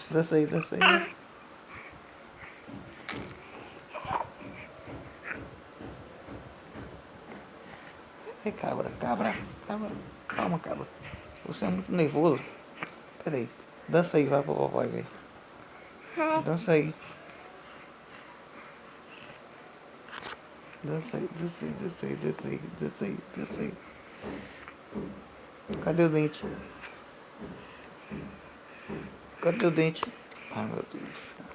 Dança aí, dança aí. É cabra, cabra, cabra. Calma, cabra. Você é muito nervoso. Pera aí. Dança aí, vai pro papai ver. Dança aí. Dança aí, dança aí, dança aí, dança aí, dança aí, dança aí. Cadê o dente? Cadê o dente? Ai meu Deus do céu.